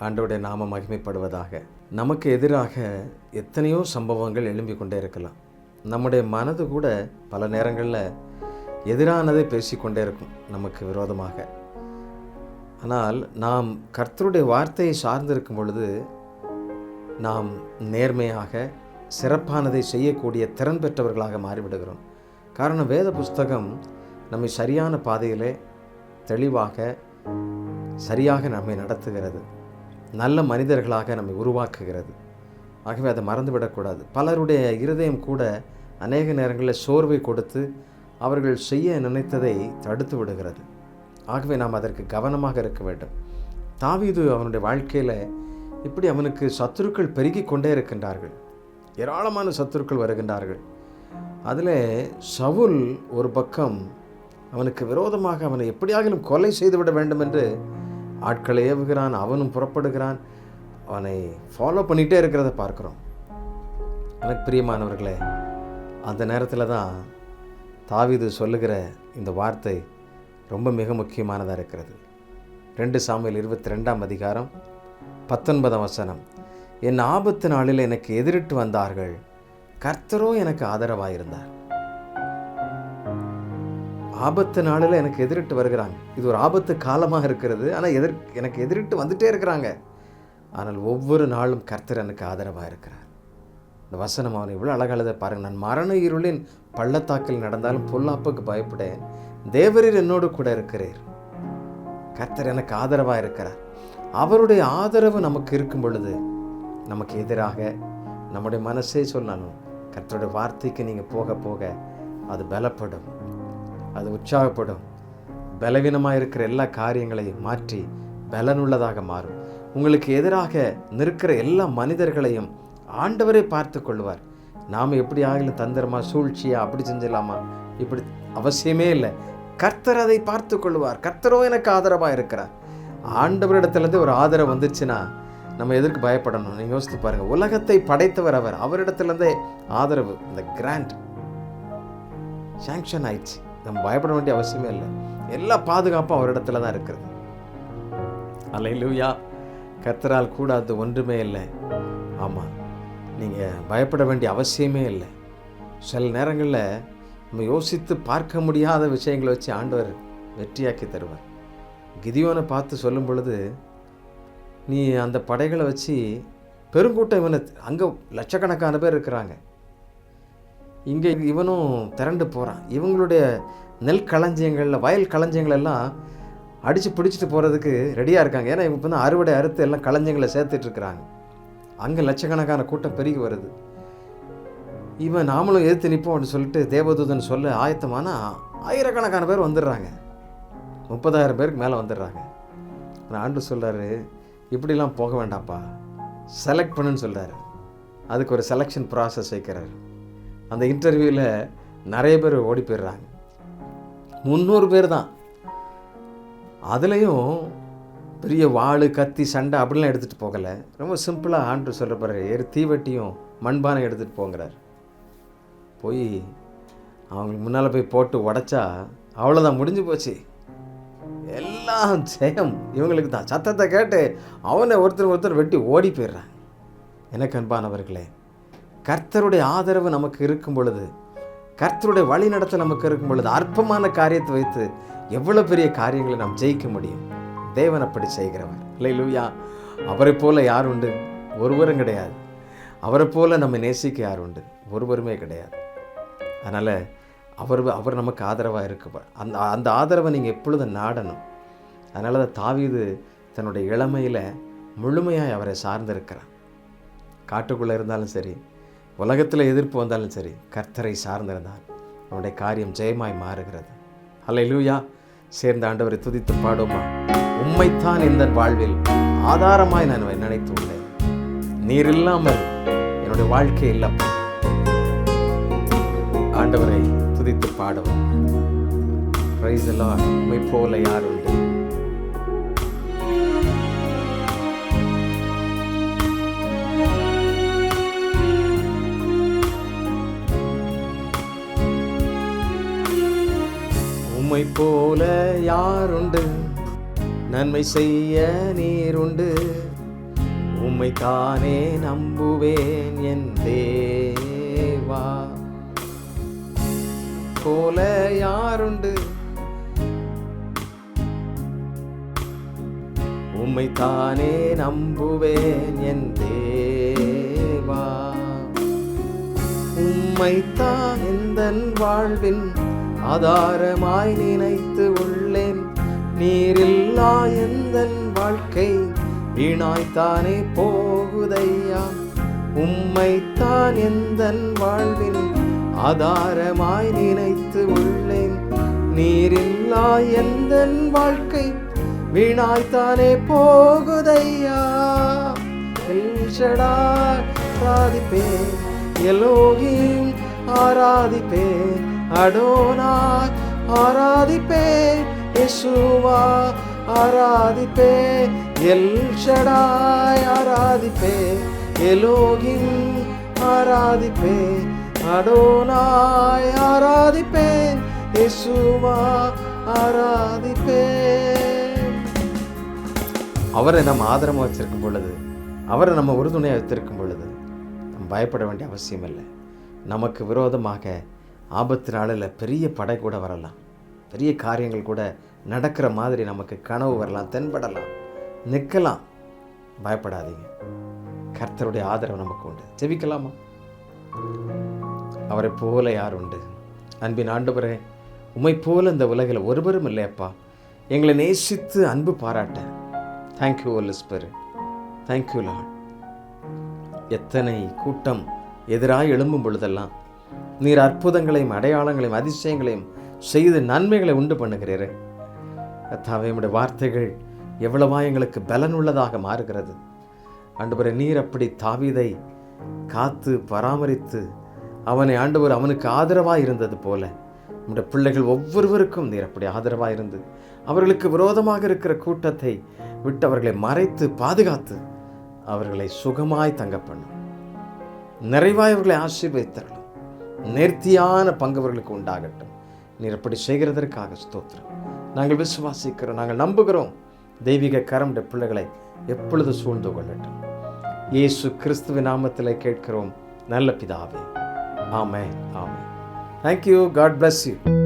ஆண்டவருடைய நாமம் மகிமைப்படுவதாக. நமக்கு எதிராக எத்தனையோ சம்பவங்கள் எழும்பிக் கொண்டே இருக்கலாம். நம்முடைய மனது கூட பல நேரங்களில் எதிரானதை பேசிக்கொண்டே இருக்கும் நமக்கு விரோதமாக. ஆனால் நாம் கர்த்தருடைய வார்த்தையை சார்ந்திருக்கும் பொழுது நாம் நேர்மையாக சிறப்பானதை செய்யக்கூடிய திறன் பெற்றவர்களாக மாறிவிடுகிறோம். காரணம், வேத புஸ்தகம் நம்மை சரியான பாதையிலே தெளிவாக சரியாக நம்மை நடத்துகிறது, நல்ல மனிதர்களாக நம்மை உருவாக்குகிறது. ஆகவே அதை மறந்துவிடக்கூடாது. பலருடைய இருதயம் கூட அநேக நேரங்களில் சோர்வை கொடுத்து அவர்கள் செய்ய நினைத்ததை தடுத்து விடுகிறது. ஆகவே நாம் அதற்கு கவனமாக இருக்க வேண்டும். தாவீது அவனுடைய வாழ்க்கையில் இப்படி அவனுக்கு சத்துருக்கள் பெருகி கொண்டே இருக்கின்றார்கள், ஏராளமான சத்துருக்கள் வருகின்றார்கள். அதில் சவுல் ஒரு பக்கம் அவனுக்கு விரோதமாக அவனை எப்படியாகிலும் கொலை செய்துவிட வேண்டும் என்று ஆட்களை ஏவுகிறான். அவனும் புறப்படுகிறான், அவனை ஃபாலோ பண்ணிகிட்டே இருக்கிறத பார்க்குறோம். எனக்கு பிரியமானவர்களே, அந்த நேரத்தில் தான் தாவீது சொல்லுகிற இந்த வார்த்தை ரொம்ப மிக முக்கியமானதாக இருக்கிறது. 2 சாமுவேல் 22 19 என் ஆபத்து நாளில் எனக்கு எதிரிட்டு வந்தார்கள், கர்த்தரோ எனக்கு ஆதரவாயிருந்தார். ஆபத்து நாளில் எனக்கு எதிரிட்டு வருகிறாங்க. இது ஒரு ஆபத்து காலமாக இருக்கிறது, ஆனால் எனக்கு எதிரிட்டு வந்துட்டே இருக்கிறாங்க. ஆனால் ஒவ்வொரு நாளும் கர்த்தர் எனக்கு ஆதரவாக இருக்கிறார். இந்த வசனம் அவனை இவ்வளோ அழகானதை பாருங்கள். நான் மரண இருளின் பள்ளத்தாக்கில் நடந்தாலும் பொல்லாப்புக்கு பயப்படேன், தேவரீர் என்னோடு கூட இருக்கிறீர். கர்த்தர் எனக்கு ஆதரவாக இருக்கிறார். அவருடைய ஆதரவு நமக்கு இருக்கும் பொழுது நமக்கு எதிராக நம்முடைய மனசே சொன்னாலும் கர்த்தருடைய வார்த்தைக்கு நீங்கள் போக போக அது பலப்படும், அது உற்சாகப்படும். பலவீனமாக இருக்கிற எல்லா காரியங்களையும் மாற்றி பலனுள்ளதாக மாறும். உங்களுக்கு எதிராக நிற்கிற எல்லா மனிதர்களையும் ஆண்டவரே பார்த்து கொள்வார். நாம் எப்படி ஆகிலும் தந்திரமா சூழ்ச்சியா அப்படி செஞ்சிடலாமா, இப்படி அவசியமே இல்லை. கர்த்தர் அதை பார்த்து கொள்வார். கர்த்தரோ எனக்கு ஆதரவாக இருக்கிறார். ஆண்டவரிடத்துலேருந்து ஒரு ஆதரவு வந்துச்சுன்னா நம்ம எதற்கு பயப்படணும்? நீங்கள் யோசித்து பாருங்கள். உலகத்தை படைத்தவர் அவர், அவரிடத்துலேருந்தே ஆதரவு, இந்த கிராண்ட் சாங்ஷன் ஆயிடுச்சு. நம்ம பயப்பட வேண்டிய அவசியமே இல்லை. எல்லா பாதுகாப்பும் அவரிடத்துல தான் இருக்கிறது. அல்லேலூயா. கர்த்தரால் கூடாது ஒன்றுமே இல்லை. ஆமாம், நீங்கள் பயப்பட வேண்டிய அவசியமே இல்லை. சில நேரங்களில் நம்ம யோசித்து பார்க்க முடியாத விஷயங்களை வச்சு ஆண்டவர் வெற்றியாக்கி தருவார். கிதியோனை பார்த்து சொல்லும் பொழுது, நீ அந்த படைகளை வச்சு பெருங்கூட்டம், இவனை அங்கே லட்சக்கணக்கான பேர் இருக்கிறாங்க, இங்கே இவனும் திரண்டு போகிறான், இவங்களுடைய நெல் களஞ்சியங்களில் வயல் களஞ்சியங்கள் எல்லாம் அடித்து பிடிச்சிட்டு போகிறதுக்கு ரெடியாக இருக்காங்க. ஏன்னா இப்போ தான் அறுவடை அறுத்து எல்லாம் களஞ்சியங்களை சேர்த்துட்ருக்குறாங்க. அங்கே லட்சக்கணக்கான கூட்டம் பெருகி வருது. இவன் நாமளும் எதிர்த்து நிற்போம்னு சொல்லிட்டு தேவதூதன் சொல்ல ஆயத்தமானா ஆயிரக்கணக்கான பேர் வந்துடுறாங்க. 30,000 பேருக்கு மேலே வந்துடுறாங்க. ஆனால் ஆண்டு சொல்கிறாரு, இப்படிலாம் போக வேண்டாம்ப்பா, செலக்ட் பண்ணுன்னு சொல்கிறாரு. அதுக்கு ஒரு செலெக்ஷன் ப்ராசஸ் வைக்கிறாரு. அந்த இன்டர்வியூவில் நிறைய பேர் ஓடி போயிடுறாங்க. 300 பேர் தான். அதுலேயும் பெரிய வாள் கத்தி சண்டை அப்படிலாம் எடுத்துகிட்டு போகலை. ரொம்ப சிம்பிளாக ஆண்டு சொல்கிற பாரு, தீவட்டியும் மண்பானை எடுத்துகிட்டு போங்கிறார். போய் அவங்களுக்கு முன்னால் போய் போட்டு உடைச்சா அவ்வளோதான், முடிஞ்சு போச்சு. எல்லாம் ஜெயம் இவங்களுக்கு தான். சத்தத்தை கேட்டு அவனை ஒருத்தர் வெட்டி ஓடி போயிடுறாங்க. எனக்கு அன்பானவர்களே, கர்த்தருடைய ஆதரவு நமக்கு இருக்கும் பொழுது, கர்த்தருடைய வழி நடத்த நமக்கு இருக்கும் பொழுது, அற்பமான காரியத்தை வைத்து எவ்வளோ பெரிய காரியங்களை நாம் ஜெயிக்க முடியும். தேவன் அப்படி செய்கிறவர். அல்லேலூயா. அவரை போல யார் உண்டு? ஒருவரும் கிடையாது. அவரை போல நம்ம நேசிக்க யார் உண்டு? ஒருவருமே கிடையாது. அதனால் அவர் நமக்கு ஆதரவாக இருக்குவார். அந்த ஆதரவை நீங்கள் எப்பொழுதும் நாடணும். அதனால தான் தாவீது தன்னுடைய இளமையில் முழுமையாக அவரை சார்ந்திருக்கிறான். காட்டுக்குள்ளே இருந்தாலும் சரி, உலகத்தில் எதிர்ப்பு வந்தாலும் சரி, கர்த்தரை சார்ந்திருந்தால் அவனுடைய காரியம் ஜெயமாய் மாறுகிறது. அல்லேலூயா. சேர்ந்த ஆண்டவரை துதித்து பாடுமா. உம்மைத்தான் இந்த வாழ்வில் ஆதாரமாய் நான் நினைத்துள்ளேன், நீர் இல்லாமல் என்னுடைய வாழ்க்கை இல்லப்பா. ஆண்டவரை துதித்து பாடுவோம். Praise the Lord. உம்மை போல யார் உண்டு? உம்மை போல யாருண்டு? நன்மை செய்ய நீர் உண்டு, உம்மைத்தானே நம்புவேன் என் தேவா. போல யாருண்டு? உம்மைத்தானே நம்புவேன் என் தேவா. உம்மைத்தான் எந்தன் வாழ்வின் ஆதாரமாய் நினைத்து உள்ளேன். நீரில்லா எந்தன் வாழ்க்கை வீணாய்த்தானே போகுதையா. உம்மைத்தான் எந்தன் வாழ்வின் ஆதாரமாய் நினைத்து உள்ளேன். நீரில்லா எந்தன் வாழ்க்கை வீணாய்த்தானே போகுதையா. எல் ஷடாய் ஆராதிப்பேன், எலோகிம் ஆராதிப்பேன், அடோனாய் ஆராதிப்பேன், யெஷுவா ஆராதிப்பேன், எல் ஷடாய் ஆராதிப்பேன், எலோகிம் ஆராதிப்பேன், அடோனாய் ஆராதிப்பேன், யெஷுவா ஆராதிப்பேன். அவரை நம்ம ஆதரமாக வச்சிருக்கும் பொழுது, அவரை நம்ம உறுதுணையாக வைத்திருக்கும் பொழுது நம்ம பயப்பட வேண்டிய அவசியம் இல்லை. நமக்கு விரோதமாக ஆபத்து நாளில் பெரிய படை கூட வரலாம், பெரிய காரியங்கள் கூட நடக்கிற மாதிரி நமக்கு கனவு வரலாம், தென்படலாம், நிற்கலாம். பயப்படாதீங்க, கர்த்தருடைய ஆதரவு நமக்கு உண்டு. ஜெபிக்கலாமா? அவரை போல யார் உண்டு? அன்பின் ஆண்டவரே, உம்மை போல இந்த உலகில் ஒருவரும் இல்லையப்பா. எங்களை நேசித்து அன்பு பாராட்ட thank you Holy Spirit, thank you Lord. எத்தனை கூட்டம் எதிராக எழும்பும் பொழுதெல்லாம் நீர் அற்புதங்களையும் அடையாளங்களையும் அதிசயங்களையும் செய்து நன்மைகளை உண்டு பண்ணுகிறீரே. கர்த்தாவே, உம்முடைய வார்த்தைகள் எவ்வளவா எங்களுக்கு பலனுள்ளதாக மாறுகிறது. ஆண்டவரே, நீர் அப்படி தாவீதை காத்து பராமரித்து அவனை ஆண்டவர் அவனுக்கு ஆதரவாக இருந்தது போல நம்முடைய பிள்ளைகள் ஒவ்வொருவருக்கும் நீர் அப்படி ஆதரவாக இருந்து அவர்களுக்கு விரோதமாக இருக்கிற கூட்டத்தை விட்டு அவர்களை மறைத்து பாதுகாத்து அவர்களை சுகமாய் தங்க பண்ணும். நிறைவாய் அவர்களை ஆசீர்வதித்தரலாம். நேர்த்தியான பங்கு அவர்களுக்கு உண்டாகட்டும். நீர் அப்படி செய்கிறதற்காக ஸ்தோத்திரம். நாங்கள் விசுவாசிக்கிறோம், நாங்கள் நம்புகிறோம். தெய்வீக கரம் பிள்ளைகளை எப்பொழுது சூழ்ந்து கொள்ளட்டும். இயேசு கிறிஸ்துவின் நாமத்திலே கேட்கிறோம் நல்ல பிதாவே. ஆமென், ஆமென். Thank you. God bless you.